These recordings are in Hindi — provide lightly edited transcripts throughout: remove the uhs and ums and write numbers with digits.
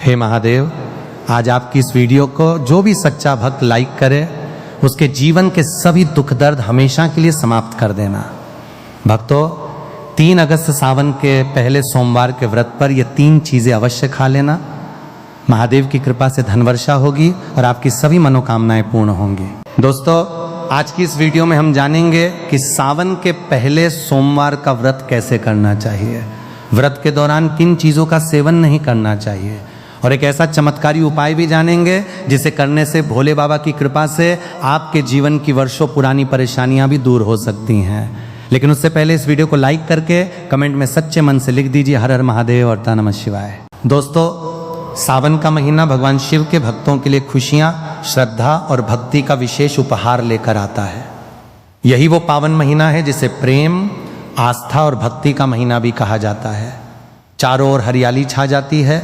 हे महादेव, आज आपकी इस वीडियो को जो भी सच्चा भक्त लाइक करे उसके जीवन के सभी दुख दर्द हमेशा के लिए समाप्त कर देना। भक्तों, 3 अगस्त सावन के पहले सोमवार के व्रत पर ये 3 चीज़ें अवश्य खा लेना। महादेव की कृपा से धनवर्षा होगी और आपकी सभी मनोकामनाएं पूर्ण होंगी। दोस्तों, आज की इस वीडियो में हम जानेंगे कि सावन के पहले सोमवार का व्रत कैसे करना चाहिए, व्रत के दौरान किन चीज़ों का सेवन नहीं करना चाहिए, और एक ऐसा चमत्कारी उपाय भी जानेंगे जिसे करने से भोले बाबा की कृपा से आपके जीवन की वर्षों पुरानी परेशानियां भी दूर हो सकती हैं। लेकिन उससे पहले इस वीडियो को लाइक करके कमेंट में सच्चे मन से लिख दीजिए हर हर महादेव और नमः शिवाय। दोस्तों, सावन का महीना भगवान शिव के भक्तों के लिए खुशियां, श्रद्धा और भक्ति का विशेष उपहार लेकर आता है। यही वो पावन महीना है जिसे प्रेम, आस्था और भक्ति का महीना भी कहा जाता है। चारों ओर हरियाली छा जाती है,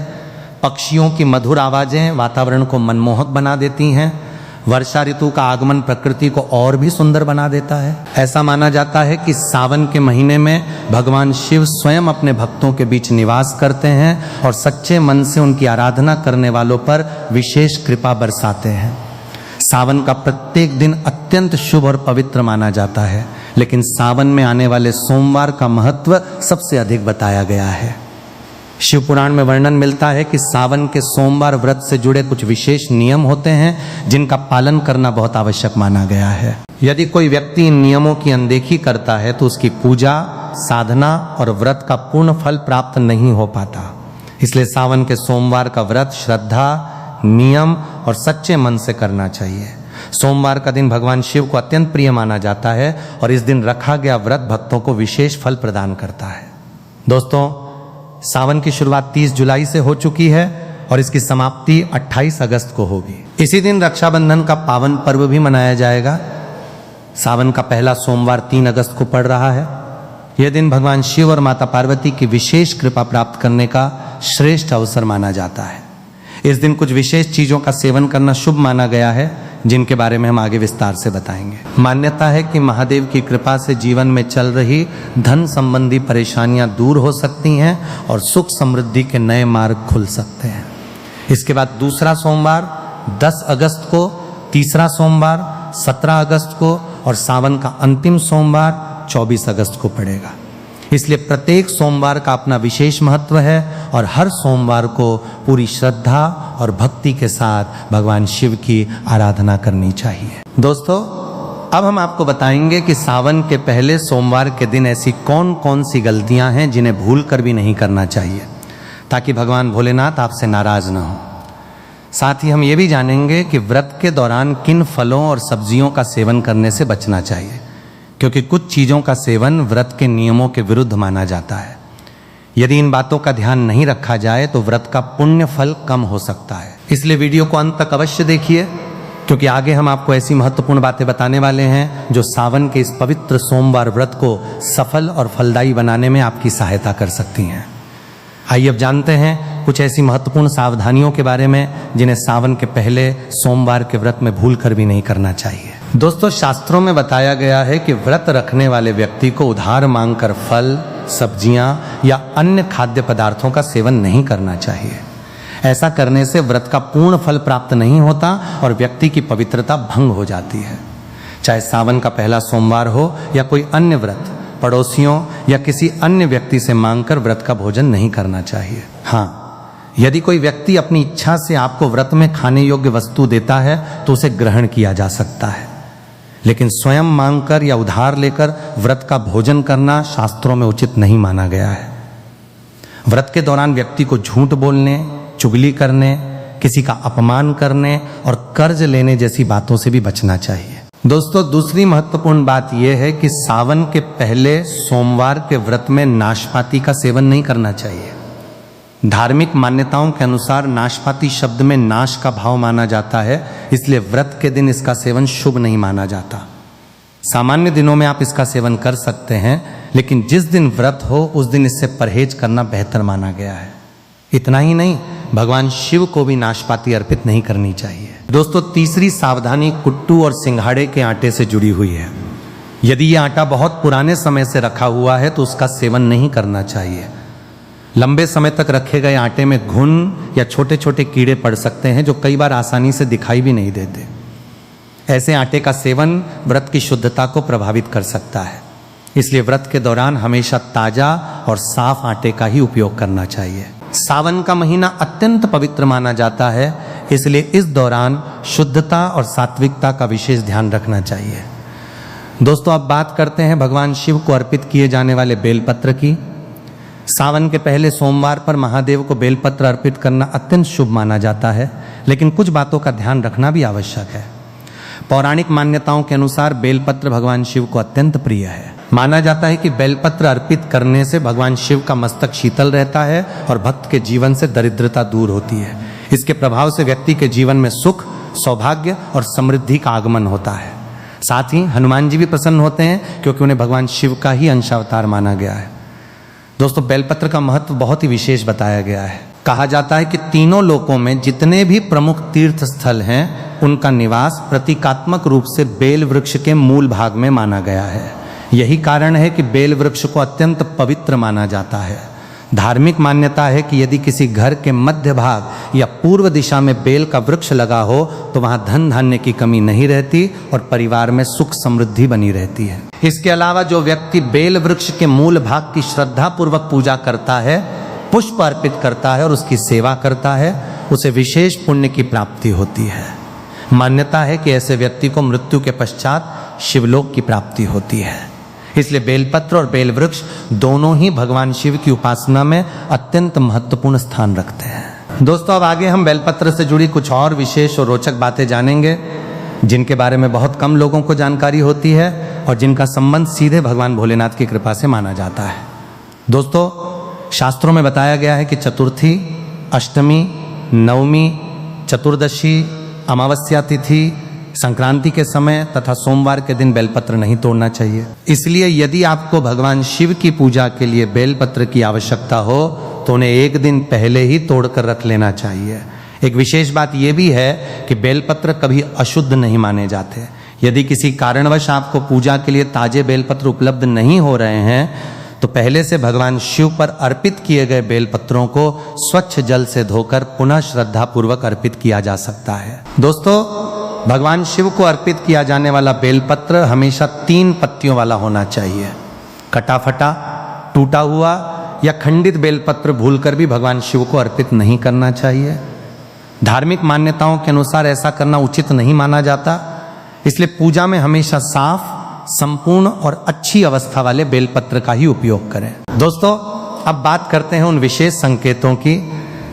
पक्षियों की मधुर आवाजें वातावरण को मनमोहक बना देती हैं, वर्षा ऋतु का आगमन प्रकृति को और भी सुंदर बना देता है। ऐसा माना जाता है कि सावन के महीने में भगवान शिव स्वयं अपने भक्तों के बीच निवास करते हैं और सच्चे मन से उनकी आराधना करने वालों पर विशेष कृपा बरसाते हैं। सावन का प्रत्येक दिन अत्यंत शुभ और पवित्र माना जाता है, लेकिन सावन में आने वाले सोमवार का महत्व सबसे अधिक बताया गया है। शिव पुराण में वर्णन मिलता है कि सावन के सोमवार व्रत से जुड़े कुछ विशेष नियम होते हैं जिनका पालन करना बहुत आवश्यक माना गया है। यदि कोई व्यक्ति इन नियमों की अनदेखी करता है तो उसकी पूजा, साधना और व्रत का पूर्ण फल प्राप्त नहीं हो पाता। इसलिए सावन के सोमवार का व्रत श्रद्धा, नियम और सच्चे मन से करना चाहिए। सोमवार का दिन भगवान शिव को अत्यंत प्रिय माना जाता है और इस दिन रखा गया व्रत भक्तों को विशेष फल प्रदान करता है। दोस्तों, सावन की शुरुआत 30 जुलाई से हो चुकी है और इसकी समाप्ति 28 अगस्त को होगी। इसी दिन रक्षाबंधन का पावन पर्व भी मनाया जाएगा। सावन का पहला सोमवार 3 अगस्त को पड़ रहा है। यह दिन भगवान शिव और माता पार्वती की विशेष कृपा प्राप्त करने का श्रेष्ठ अवसर माना जाता है। इस दिन कुछ विशेष चीजों का सेवन करना शुभ माना गया है, जिनके बारे में हम आगे विस्तार से बताएंगे। मान्यता है कि महादेव की कृपा से जीवन में चल रही धन संबंधी परेशानियां दूर हो सकती हैं और सुख समृद्धि के नए मार्ग खुल सकते हैं। इसके बाद दूसरा सोमवार 10 अगस्त को, तीसरा सोमवार 17 अगस्त को और सावन का अंतिम सोमवार 24 अगस्त को पड़ेगा। इसलिए प्रत्येक सोमवार का अपना विशेष महत्व है और हर सोमवार को पूरी श्रद्धा और भक्ति के साथ भगवान शिव की आराधना करनी चाहिए। दोस्तों, अब हम आपको बताएंगे कि सावन के पहले सोमवार के दिन ऐसी कौन कौन सी गलतियां हैं जिन्हें भूल कर भी नहीं करना चाहिए, ताकि भगवान भोलेनाथ आपसे नाराज न हो। साथ ही हम ये भी जानेंगे कि व्रत के दौरान किन फलों और सब्जियों का सेवन करने से बचना चाहिए, क्योंकि कुछ चीज़ों का सेवन व्रत के नियमों के विरुद्ध माना जाता है। यदि इन बातों का ध्यान नहीं रखा जाए तो व्रत का पुण्य फल कम हो सकता है। इसलिए वीडियो को अंत तक अवश्य देखिए, क्योंकि आगे हम आपको ऐसी महत्वपूर्ण बातें बताने वाले हैं जो सावन के इस पवित्र सोमवार व्रत को सफल और फलदायी बनाने में आपकी सहायता कर सकती हैं। आइए अब जानते हैं कुछ ऐसी महत्वपूर्ण सावधानियों के बारे में जिन्हें सावन के पहले सोमवार के व्रत में भूल कर भी नहीं करना चाहिए। दोस्तों, शास्त्रों में बताया गया है कि व्रत रखने वाले व्यक्ति को उधार मांगकर फल, सब्जियां या अन्य खाद्य पदार्थों का सेवन नहीं करना चाहिए। ऐसा करने से व्रत का पूर्ण फल प्राप्त नहीं होता और व्यक्ति की पवित्रता भंग हो जाती है। चाहे सावन का पहला सोमवार हो या कोई अन्य व्रत, पड़ोसियों या किसी अन्य व्यक्ति से मांगकर व्रत का भोजन नहीं करना चाहिए। हाँ, यदि कोई व्यक्ति अपनी इच्छा से आपको व्रत में खाने योग्य वस्तु देता है तो उसे ग्रहण किया जा सकता है, लेकिन स्वयं मांगकर या उधार लेकर व्रत का भोजन करना शास्त्रों में उचित नहीं माना गया है। व्रत के दौरान व्यक्ति को झूठ बोलने, चुगली करने, किसी का अपमान करने और कर्ज लेने जैसी बातों से भी बचना चाहिए। दोस्तों, दूसरी महत्वपूर्ण बात यह है कि सावन के पहले सोमवार के व्रत में नाशपाती का सेवन नहीं करना चाहिए। धार्मिक मान्यताओं के अनुसार नाशपाती शब्द में नाश का भाव माना जाता है, इसलिए व्रत के दिन इसका सेवन शुभ नहीं माना जाता। सामान्य दिनों में आप इसका सेवन कर सकते हैं, लेकिन जिस दिन व्रत हो उस दिन इससे परहेज करना बेहतर माना गया है। इतना ही नहीं, भगवान शिव को भी नाशपाती अर्पित नहीं करनी चाहिए। दोस्तों, तीसरी सावधानी कुट्टू और सिंघाड़े के आटे से जुड़ी हुई है। यदि यह आटा बहुत पुराने समय से रखा हुआ है तो उसका सेवन नहीं करना चाहिए। लंबे समय तक रखे गए आटे में घुन या छोटे छोटे कीड़े पड़ सकते हैं जो कई बार आसानी से दिखाई भी नहीं देते। ऐसे आटे का सेवन व्रत की शुद्धता को प्रभावित कर सकता है, इसलिए व्रत के दौरान हमेशा ताजा और साफ आटे का ही उपयोग करना चाहिए। सावन का महीना अत्यंत पवित्र माना जाता है, इसलिए इस दौरान शुद्धता और सात्विकता का विशेष ध्यान रखना चाहिए। दोस्तों, अब बात करते हैं भगवान शिव को अर्पित किए जाने वाले बेलपत्र की। सावन के पहले सोमवार पर महादेव को बेलपत्र अर्पित करना अत्यंत शुभ माना जाता है, लेकिन कुछ बातों का ध्यान रखना भी आवश्यक है। पौराणिक मान्यताओं के अनुसार बेलपत्र भगवान शिव को अत्यंत प्रिय है। माना जाता है कि बेलपत्र अर्पित करने से भगवान शिव का मस्तक शीतल रहता है और भक्त के जीवन से दरिद्रता दूर होती है। इसके प्रभाव से व्यक्ति के जीवन में सुख, सौभाग्य और समृद्धि का आगमन होता है। साथ ही हनुमान जी भी प्रसन्न होते हैं, क्योंकि उन्हें भगवान शिव का ही अंशावतार माना गया है। दोस्तों, बेलपत्र का महत्व बहुत ही विशेष बताया गया है। कहा जाता है कि तीनों लोकों में जितने भी प्रमुख तीर्थ स्थल हैं, उनका निवास प्रतीकात्मक रूप से बेल वृक्ष के मूल भाग में माना गया है। यही कारण है कि बेल वृक्ष को अत्यंत पवित्र माना जाता है। धार्मिक मान्यता है कि यदि किसी घर के मध्य भाग या पूर्व दिशा में बेल का वृक्ष लगा हो तो वहां धन धान्य की कमी नहीं रहती और परिवार में सुख समृद्धि बनी रहती है। इसके अलावा जो व्यक्ति बेल वृक्ष के मूल भाग की श्रद्धा पूर्वक पूजा करता है, पुष्प अर्पित करता है और उसकी सेवा करता है, उसे विशेष पुण्य की प्राप्ति होती है। मान्यता है कि ऐसे व्यक्ति को मृत्यु के पश्चात शिवलोक की प्राप्ति होती है। इसलिए बेलपत्र और बेल वृक्ष दोनों ही भगवान शिव की उपासना में अत्यंत महत्वपूर्ण स्थान रखते हैं। दोस्तों, अब आगे हम बेलपत्र से जुड़ी कुछ और विशेष और रोचक बातें जानेंगे, जिनके बारे में बहुत कम लोगों को जानकारी होती है और जिनका संबंध सीधे भगवान भोलेनाथ की कृपा से माना जाता है। दोस्तों, शास्त्रों में बताया गया है कि चतुर्थी, अष्टमी, नवमी, चतुर्दशी, अमावस्या तिथि, संक्रांति के समय तथा सोमवार के दिन बेलपत्र नहीं तोड़ना चाहिए। इसलिए यदि आपको भगवान शिव की पूजा के लिए बेलपत्र की आवश्यकता हो तो उन्हें एक दिन पहले ही तोड़कर रख लेना चाहिए। एक विशेष बात यह भी है कि बेलपत्र कभी अशुद्ध नहीं माने जाते। यदि किसी कारणवश आपको पूजा के लिए ताजे बेलपत्र उपलब्ध नहीं हो रहे हैं तो पहले से भगवान शिव पर अर्पित किए गए बेलपत्रों को स्वच्छ जल से धोकर पुनः श्रद्धा पूर्वक अर्पित किया जा सकता है। दोस्तों, भगवान शिव को अर्पित किया जाने वाला बेलपत्र हमेशा 3 पत्तियों वाला होना चाहिए। कटा फटा, टूटा हुआ या खंडित बेलपत्र भूलकर भी भगवान शिव को अर्पित नहीं करना चाहिए। धार्मिक मान्यताओं के अनुसार ऐसा करना उचित नहीं माना जाता, इसलिए पूजा में हमेशा साफ, संपूर्ण और अच्छी अवस्था वाले बेलपत्र का ही उपयोग करें। दोस्तों, अब बात करते हैं उन विशेष संकेतों की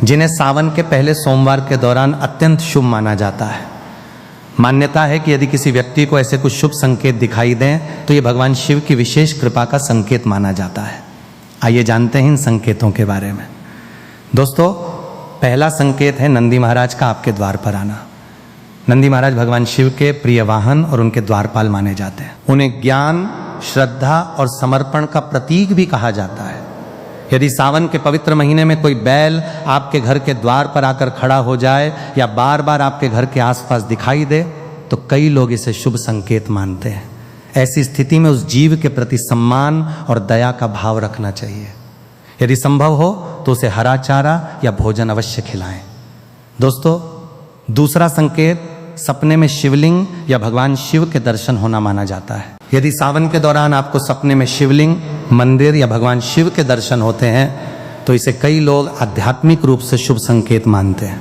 जिन्हें सावन के पहले सोमवार के दौरान अत्यंत शुभ माना जाता है। मान्यता है कि यदि किसी व्यक्ति को ऐसे कुछ शुभ संकेत दिखाई दें तो ये भगवान शिव की विशेष कृपा का संकेत माना जाता है। आइए जानते हैं इन संकेतों के बारे में। दोस्तों, पहला संकेत है नंदी महाराज का आपके द्वार पर आना। नंदी महाराज भगवान शिव के प्रिय वाहन और उनके द्वारपाल माने जाते हैं। उन्हें ज्ञान, श्रद्धा और समर्पण का प्रतीक भी कहा जाता है। यदि सावन के पवित्र महीने में कोई बैल आपके घर के द्वार पर आकर खड़ा हो जाए या बार बार आपके घर के आसपास दिखाई दे तो कई लोग इसे शुभ संकेत मानते हैं। ऐसी स्थिति में उस जीव के प्रति सम्मान और दया का भाव रखना चाहिए। यदि संभव हो तो उसे हरा चारा या भोजन अवश्य खिलाएं। दोस्तों, दूसरा संकेत सपने में शिवलिंग या भगवान शिव के दर्शन होना माना जाता है। यदि सावन के दौरान आपको सपने में शिवलिंग, मंदिर या भगवान शिव के दर्शन होते हैं तो इसे कई लोग आध्यात्मिक रूप से शुभ संकेत मानते हैं।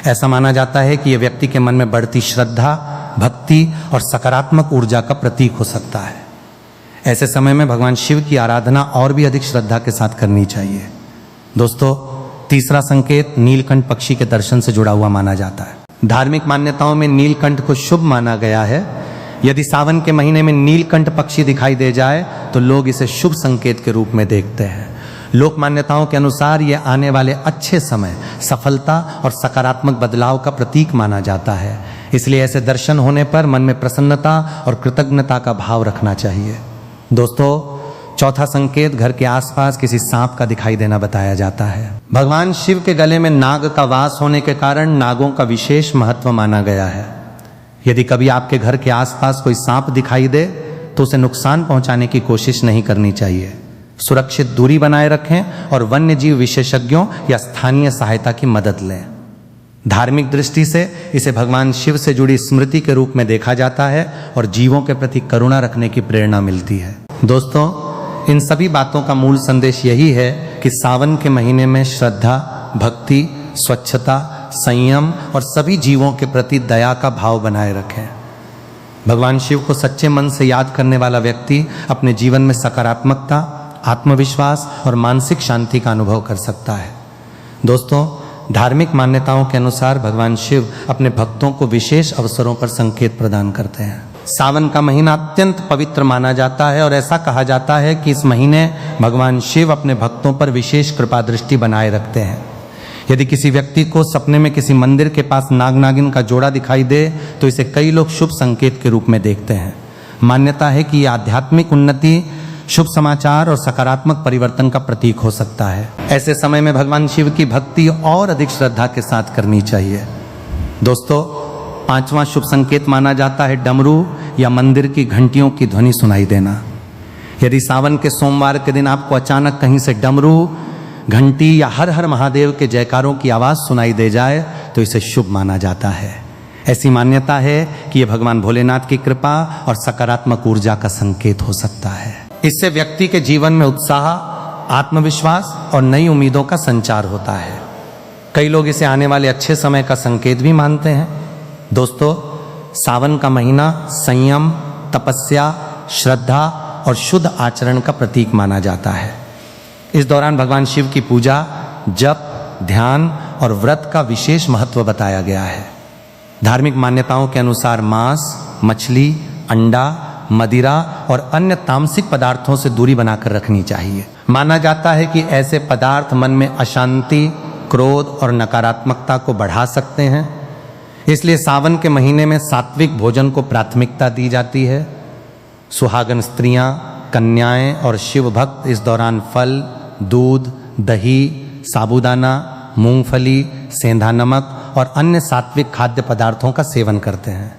ऐसा माना जाता है कि यह व्यक्ति के मन में बढ़ती श्रद्धा, भक्ति और सकारात्मक ऊर्जा का प्रतीक हो सकता है। ऐसे समय में भगवान शिव की आराधना और भी अधिक श्रद्धा के साथ करनी चाहिए। दोस्तों, तीसरा संकेत नीलकंठ पक्षी के दर्शन से जुड़ा हुआ माना जाता है। धार्मिक मान्यताओं में नीलकंठ को शुभ माना गया है। यदि सावन के महीने में नीलकंठ पक्षी दिखाई दे जाए तो लोग इसे शुभ संकेत के रूप में देखते हैं। लोक मान्यताओं के अनुसार यह आने वाले अच्छे समय, सफलता और सकारात्मक बदलाव का प्रतीक माना जाता है। इसलिए ऐसे दर्शन होने पर मन में प्रसन्नता और कृतज्ञता का भाव रखना चाहिए। दोस्तों, चौथा संकेत घर के आसपास किसी सांप का दिखाई देना बताया जाता है। भगवान शिव के गले में नाग का वास होने के कारण नागों का विशेष महत्व माना गया है। यदि कभी आपके घर के आसपास कोई सांप दिखाई दे तो उसे नुकसान पहुंचाने की कोशिश नहीं करनी चाहिए। सुरक्षित दूरी बनाए रखें और वन्य जीव विशेषज्ञों या स्थानीय सहायता की मदद लें। धार्मिक दृष्टि से इसे भगवान शिव से जुड़ी स्मृति के रूप में देखा जाता है और जीवों के प्रति करुणा रखने की प्रेरणा मिलती है। दोस्तों, इन सभी बातों का मूल संदेश यही है कि सावन के महीने में श्रद्धा, भक्ति, स्वच्छता, संयम और सभी जीवों के प्रति दया का भाव बनाए रखें। भगवान शिव को सच्चे मन से याद करने वाला व्यक्ति अपने जीवन में सकारात्मकता, आत्मविश्वास और मानसिक शांति का अनुभव कर सकता है। दोस्तों, धार्मिक मान्यताओं के अनुसार भगवान शिव अपने भक्तों को विशेष अवसरों पर संकेत प्रदान करते हैं। सावन का महीना अत्यंत पवित्र माना जाता है और ऐसा कहा जाता है कि इस महीने भगवान शिव अपने भक्तों पर विशेष कृपा दृष्टि बनाए रखते हैं। यदि किसी व्यक्ति को सपने में किसी मंदिर के पास नाग नागिन का जोड़ा दिखाई दे तो इसे कई लोग शुभ संकेत के रूप में देखते हैं। मान्यता है कि यह आध्यात्मिक उन्नति, शुभ समाचार और सकारात्मक परिवर्तन का प्रतीक हो सकता है। ऐसे समय में भगवान शिव की भक्ति और अधिक श्रद्धा के साथ करनी चाहिए। दोस्तों, 5वां शुभ संकेत माना जाता है डमरू या मंदिर की घंटियों की ध्वनि सुनाई देना। यदि सावन के सोमवार के दिन आपको अचानक कहीं से डमरू, घंटी या हर हर महादेव के जयकारों की आवाज सुनाई दे जाए तो इसे शुभ माना जाता है। ऐसी मान्यता है कि यह भगवान भोलेनाथ की कृपा और सकारात्मक ऊर्जा का संकेत हो सकता है। इससे व्यक्ति के जीवन में उत्साह, आत्मविश्वास और नई उम्मीदों का संचार होता है। कई लोग इसे आने वाले अच्छे समय का संकेत भी मानते हैं। दोस्तों, सावन का महीना संयम, तपस्या, श्रद्धा और शुद्ध आचरण का प्रतीक माना जाता है। इस दौरान भगवान शिव की पूजा, जप, ध्यान और व्रत का विशेष महत्व बताया गया है। धार्मिक मान्यताओं के अनुसार मांस, मछली, अंडा, मदिरा और अन्य तामसिक पदार्थों से दूरी बनाकर रखनी चाहिए। माना जाता है कि ऐसे पदार्थ मन में अशांति, क्रोध और नकारात्मकता को बढ़ा सकते हैं। इसलिए सावन के महीने में सात्विक भोजन को प्राथमिकता दी जाती है। सुहागन स्त्रियां, कन्याएं और शिव भक्त इस दौरान फल, दूध, दही, साबूदाना, मूंगफली, सेंधा नमक और अन्य सात्विक खाद्य पदार्थों का सेवन करते हैं।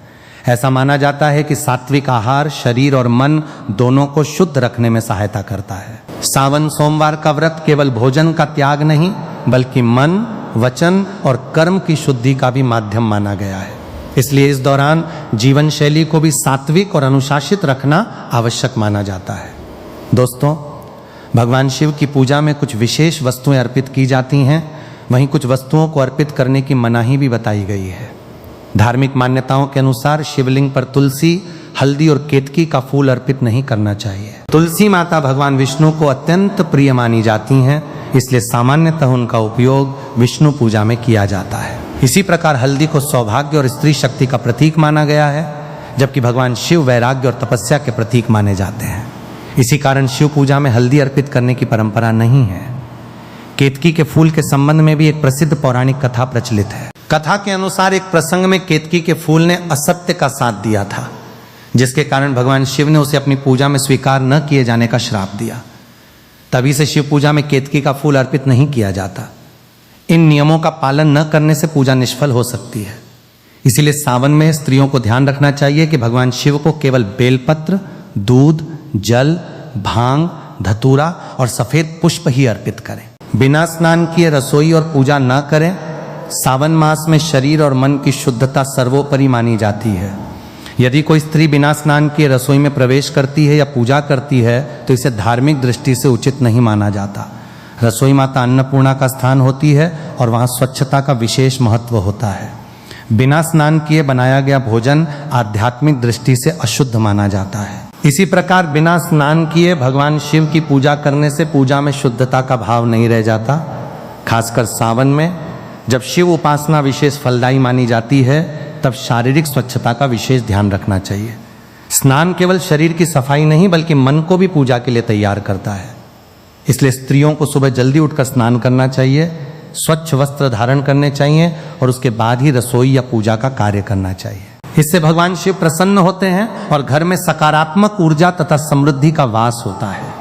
ऐसा माना जाता है कि सात्विक आहार शरीर और मन दोनों को शुद्ध रखने में सहायता करता है। सावन सोमवार का व्रत केवल भोजन का त्याग नहीं बल्कि मन, वचन और कर्म की शुद्धि का भी माध्यम माना गया है। इसलिए इस दौरान जीवन शैली को भी सात्विक और अनुशासित रखना आवश्यक माना जाता है। दोस्तों, भगवान शिव की पूजा में कुछ विशेष वस्तुएं अर्पित की जाती हैं, वहीं कुछ वस्तुओं को अर्पित करने की मनाही भी बताई गई है। धार्मिक मान्यताओं के अनुसार शिवलिंग पर तुलसी, हल्दी और केतकी का फूल अर्पित नहीं करना चाहिए। तुलसी माता भगवान विष्णु को अत्यंत प्रिय मानी जाती हैं, इसलिए सामान्यतः उनका उपयोग विष्णु पूजा में किया जाता है। इसी प्रकार हल्दी को सौभाग्य और स्त्री शक्ति का प्रतीक माना गया है, जबकि भगवान शिव वैराग्य और तपस्या के प्रतीक माने जाते हैं। इसी कारण शिव पूजा में हल्दी अर्पित करने की परंपरा नहीं है। केतकी के फूल के संबंध में भी एक प्रसिद्ध पौराणिक कथा प्रचलित है। कथा के अनुसार एक प्रसंग में केतकी के फूल ने असत्य का साथ दिया था, जिसके कारण भगवान शिव ने उसे अपनी पूजा में स्वीकार न किए जाने का श्राप दिया। तभी से शिव पूजा में केतकी का फूल अर्पित नहीं किया जाता। इन नियमों का पालन न करने से पूजा निष्फल हो सकती है। इसीलिए सावन में स्त्रियों को ध्यान रखना चाहिए कि भगवान शिव को केवल बेलपत्र, दूध, जल, भांग, धतूरा और सफेद पुष्प ही अर्पित करें। बिना स्नान किए रसोई और पूजा न करें। सावन मास में शरीर और मन की शुद्धता सर्वोपरि मानी जाती है। यदि कोई स्त्री बिना स्नान किए रसोई में प्रवेश करती है या पूजा करती है तो इसे धार्मिक दृष्टि से उचित नहीं माना जाता। रसोई माता अन्नपूर्णा का स्थान होती है और वहाँ स्वच्छता का विशेष महत्व होता है। बिना स्नान किए बनाया गया भोजन आध्यात्मिक दृष्टि से अशुद्ध माना जाता है। इसी प्रकार बिना स्नान किए भगवान शिव की पूजा करने से पूजा में शुद्धता का भाव नहीं रह जाता। खासकर सावन में जब शिव उपासना विशेष फलदायी मानी जाती है तब शारीरिक स्वच्छता का विशेष ध्यान रखना चाहिए। स्नान केवल शरीर की सफाई नहीं बल्कि मन को भी पूजा के लिए तैयार करता है। इसलिए स्त्रियों को सुबह जल्दी उठकर स्नान करना चाहिए, स्वच्छ वस्त्र धारण करने चाहिए और उसके बाद ही रसोई या पूजा का कार्य करना चाहिए। इससे भगवान शिव प्रसन्न होते हैं और घर में सकारात्मक ऊर्जा तथा समृद्धि का वास होता है।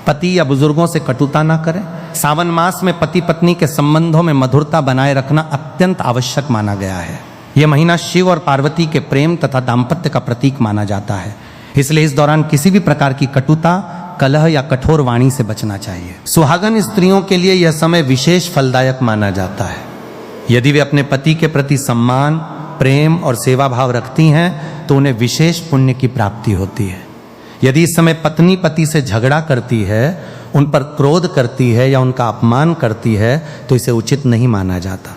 पति या बुजुर्गों से कटुता ना करें। सावन मास में पति पत्नी के संबंधों में मधुरता बनाए रखना अत्यंत आवश्यक माना गया है। यह महीना शिव और पार्वती के प्रेम तथा दाम्पत्य का प्रतीक माना जाता है। इसलिए इस दौरान किसी भी प्रकार की कटुता, कलह या कठोर वाणी से बचना चाहिए। सुहागन स्त्रियों के लिए यह समय विशेष फलदायक माना जाता है। यदि वे अपने पति के प्रति सम्मान, प्रेम और सेवा भाव रखती हैं तो उन्हें विशेष पुण्य की प्राप्ति होती है। यदि इस समय पत्नी पति से झगड़ा करती है, उन पर क्रोध करती है या उनका अपमान करती है तो इसे उचित नहीं माना जाता।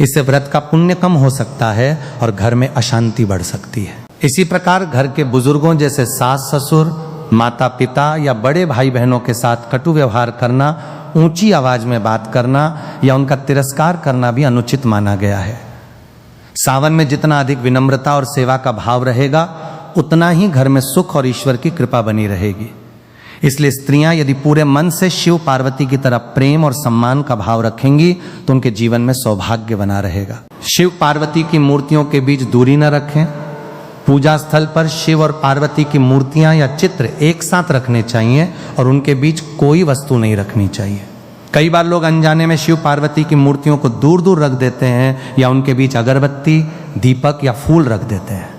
इससे व्रत का पुण्य कम हो सकता है और घर में अशांति बढ़ सकती है। इसी प्रकार घर के बुजुर्गों जैसे सास ससुर, माता पिता या बड़े भाई बहनों के साथ कटु व्यवहार करना, ऊंची आवाज में बात करना या उनका तिरस्कार करना भी अनुचित माना गया है। सावन में जितना अधिक विनम्रता और सेवा का भाव रहेगा उतना ही घर में सुख और ईश्वर की कृपा बनी रहेगी। इसलिए स्त्रियां यदि पूरे मन से शिव पार्वती की तरह प्रेम और सम्मान का भाव रखेंगी तो उनके जीवन में सौभाग्य बना रहेगा। शिव पार्वती की मूर्तियों के बीच दूरी न रखें। पूजा स्थल पर शिव और पार्वती की मूर्तियां या चित्र एक साथ रखने चाहिए और उनके बीच कोई वस्तु नहीं रखनी चाहिए। कई बार लोग अनजाने में शिव पार्वती की मूर्तियों को दूर दूर रख देते हैं या उनके बीच अगरबत्ती, दीपक या फूल रख देते हैं।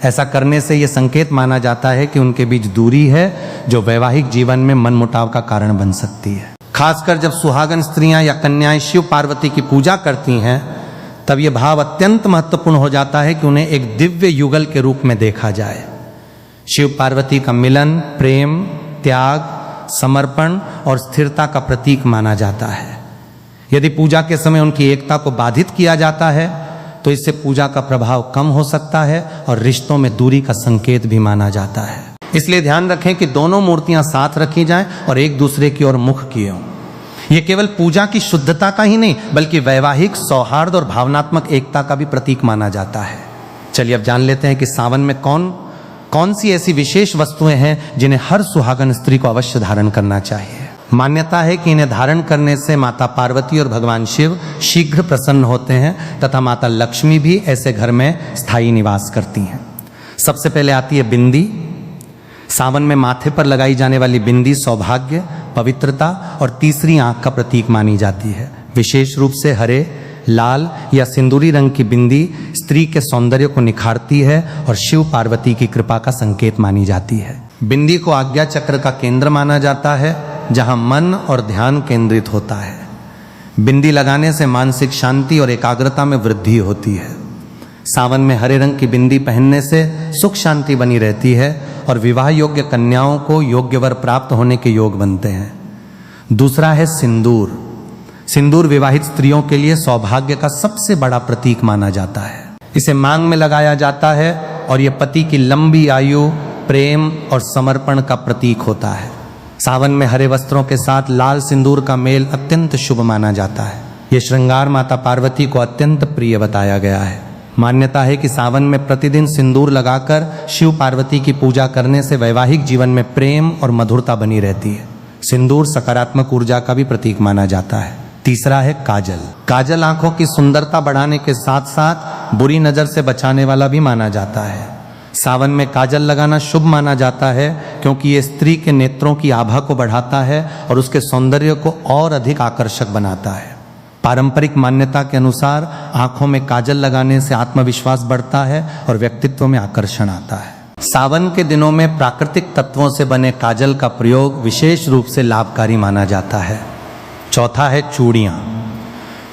ऐसा करने से यह संकेत माना जाता है कि उनके बीच दूरी है जो वैवाहिक जीवन में मनमुटाव का कारण बन सकती है। खासकर जब सुहागन स्त्रियां या कन्याएं शिव पार्वती की पूजा करती हैं तब यह भाव अत्यंत महत्वपूर्ण हो जाता है कि उन्हें एक दिव्य युगल के रूप में देखा जाए। शिव पार्वती का मिलन प्रेम, त्याग, समर्पण और स्थिरता का प्रतीक माना जाता है। यदि पूजा के समय उनकी एकता को बाधित किया जाता है तो इससे पूजा का प्रभाव कम हो सकता है और रिश्तों में दूरी का संकेत भी माना जाता है। इसलिए ध्यान रखें कि दोनों मूर्तियां साथ रखी जाएं और एक दूसरे की ओर मुख किए हों। यह केवल पूजा की शुद्धता का ही नहीं बल्कि वैवाहिक सौहार्द और भावनात्मक एकता का भी प्रतीक माना जाता है। चलिए अब जान लेते हैं कि सावन में कौन सी ऐसी विशेष वस्तुएं हैं जिन्हें हर सुहागन स्त्री को अवश्य धारण करना चाहिए। मान्यता है कि इन्हें धारण करने से माता पार्वती और भगवान शिव शीघ्र प्रसन्न होते हैं तथा माता लक्ष्मी भी ऐसे घर में स्थायी निवास करती हैं। सबसे पहले आती है बिंदी। सावन में माथे पर लगाई जाने वाली बिंदी सौभाग्य, पवित्रता और तीसरी आंख का प्रतीक मानी जाती है। विशेष रूप से हरे, लाल या सिंदूरी रंग की बिंदी स्त्री के सौंदर्य को निखारती है और शिव पार्वती की कृपा का संकेत मानी जाती है। बिंदी को आज्ञा चक्र का केंद्र माना जाता है जहां मन और ध्यान केंद्रित होता है। बिंदी लगाने से मानसिक शांति और एकाग्रता में वृद्धि होती है। सावन में हरे रंग की बिंदी पहनने से सुख शांति बनी रहती है और विवाह योग्य कन्याओं को योग्य वर प्राप्त होने के योग बनते हैं। दूसरा है सिंदूर। सिंदूर विवाहित स्त्रियों के लिए सौभाग्य का सबसे बड़ा प्रतीक माना जाता है। इसे मांग में लगाया जाता है और यह पति की लंबी आयु, प्रेम और समर्पण का प्रतीक होता है। सावन में हरे वस्त्रों के साथ लाल सिंदूर का मेल अत्यंत शुभ माना जाता है। यह श्रृंगार माता पार्वती को अत्यंत प्रिय बताया गया है। मान्यता है कि सावन में प्रतिदिन सिंदूर लगाकर शिव पार्वती की पूजा करने से वैवाहिक जीवन में प्रेम और मधुरता बनी रहती है। सिंदूर सकारात्मक ऊर्जा का भी प्रतीक माना जाता है। तीसरा है काजल। काजल आंखों की सुंदरता बढ़ाने के साथ साथ बुरी नजर से बचाने वाला भी माना जाता है। सावन में काजल लगाना शुभ माना जाता है क्योंकि ये स्त्री के नेत्रों की आभा को बढ़ाता है और उसके सौंदर्य को और अधिक आकर्षक बनाता है। पारंपरिक मान्यता के अनुसार आंखों में काजल लगाने से आत्मविश्वास बढ़ता है और व्यक्तित्व में आकर्षण आता है। सावन के दिनों में प्राकृतिक तत्वों से बने काजल का प्रयोग विशेष रूप से लाभकारी माना जाता है। चौथा है चूड़ियाँ।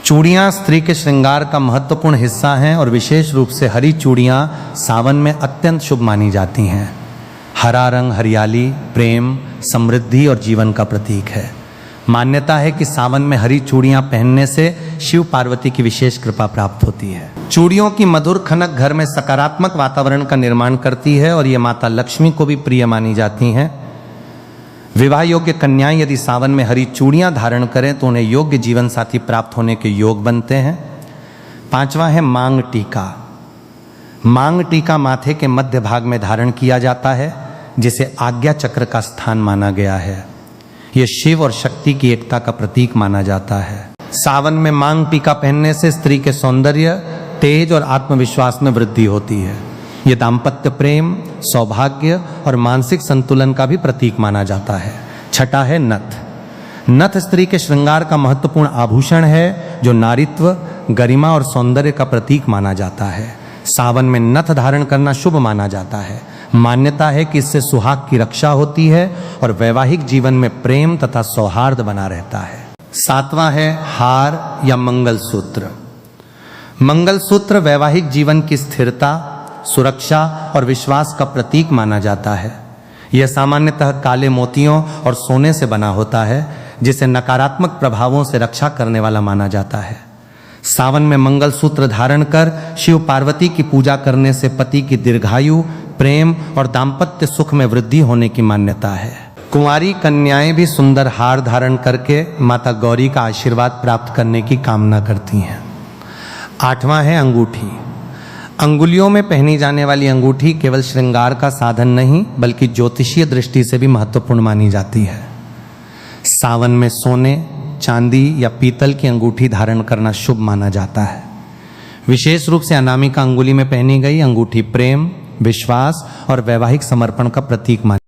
चूड़ियाँ स्त्री के श्रृंगार का महत्वपूर्ण हिस्सा हैं और विशेष रूप से हरी चूड़ियाँ सावन में अत्यंत शुभ मानी जाती हैं। हरा रंग हरियाली, प्रेम, समृद्धि और जीवन का प्रतीक है। मान्यता है कि सावन में हरी चूड़ियाँ पहनने से शिव पार्वती की विशेष कृपा प्राप्त होती है। चूड़ियों की मधुर खनक घर में सकारात्मक वातावरण का निर्माण करती है और ये माता लक्ष्मी को भी प्रिय मानी जाती हैं। विवाह योग्य कन्याएं यदि सावन में हरी चूड़ियां धारण करें तो उन्हें योग्य जीवन साथी प्राप्त होने के योग बनते हैं। पांचवा है मांग टीका। मांग टीका माथे के मध्य भाग में धारण किया जाता है जिसे आज्ञा चक्र का स्थान माना गया है। यह शिव और शक्ति की एकता का प्रतीक माना जाता है। सावन में मांग टीका पहनने से स्त्री के सौंदर्य, तेज और आत्मविश्वास में वृद्धि होती है। यह दाम्पत्य प्रेम, सौभाग्य और मानसिक संतुलन का भी प्रतीक माना जाता है। छठा है नथ। नथ स्त्री के श्रृंगार का महत्वपूर्ण आभूषण है जो नारीत्व, गरिमा और सौंदर्य का प्रतीक माना जाता है। सावन में नथ धारण करना शुभ माना जाता है। मान्यता है कि इससे सुहाग की रक्षा होती है और वैवाहिक जीवन में प्रेम तथा सौहार्द बना रहता है। 7वां है हार या मंगलसूत्र। मंगलसूत्र वैवाहिक जीवन की स्थिरता, सुरक्षा और विश्वास का प्रतीक माना जाता है। यह सामान्यतः काले मोतियों और सोने से बना होता है, जिसे नकारात्मक प्रभावों से रक्षा करने वाला माना जाता है। सावन में मंगलसूत्र धारण कर शिव पार्वती की पूजा करने से पति की दीर्घायु, प्रेम और दाम्पत्य सुख में वृद्धि होने की मान्यता है। कुंवारी कन्याएं भी सुंदर हार धारण करके माता गौरी का आशीर्वाद प्राप्त करने की कामना करती हैं। 8वां है अंगूठी। अंगुलियों में पहनी जाने वाली अंगूठी केवल श्रृंगार का साधन नहीं बल्कि ज्योतिषीय दृष्टि से भी महत्वपूर्ण मानी जाती है। सावन में सोने, चांदी या पीतल की अंगूठी धारण करना शुभ माना जाता है। विशेष रूप से अनामिका अंगुली में पहनी गई अंगूठी प्रेम, विश्वास और वैवाहिक समर्पण का प्रतीक मानी